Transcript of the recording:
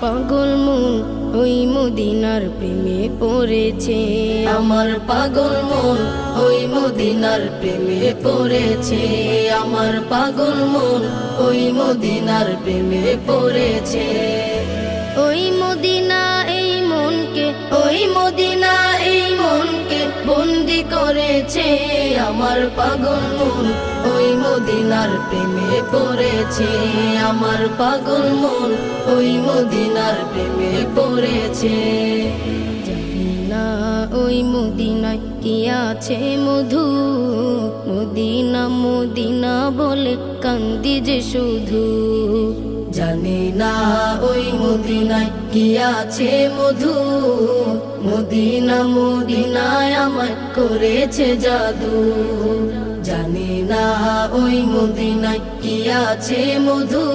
পাগল মন ওই মদিনার প্রেমে পড়েছে। আমার পাগল মন ওই মদিনার প্রেমে পড়েছে। আমার পাগল মন ওই মদিনার প্রেমে পড়েছে। ওই মদিনা এই মনকে, ওই মদিনা এই মনকে বন্দি করেছে। আমার পাগল মন ওই মদিনার প্রেমে পড়েছে। আমার পাগল মন ওই মদিনার প্রেমে পড়েছে। জানি না ওই মদিনায় কি আছে মধু, মদিনা মদিনা বলে কান্দি যে শুধু। জানি না ওই মদিনায় কি আছে মধু, মদিনা মদিনায় আমায় করেছে জাদু। জানি না ওই মদিনায় কি আছে মধু।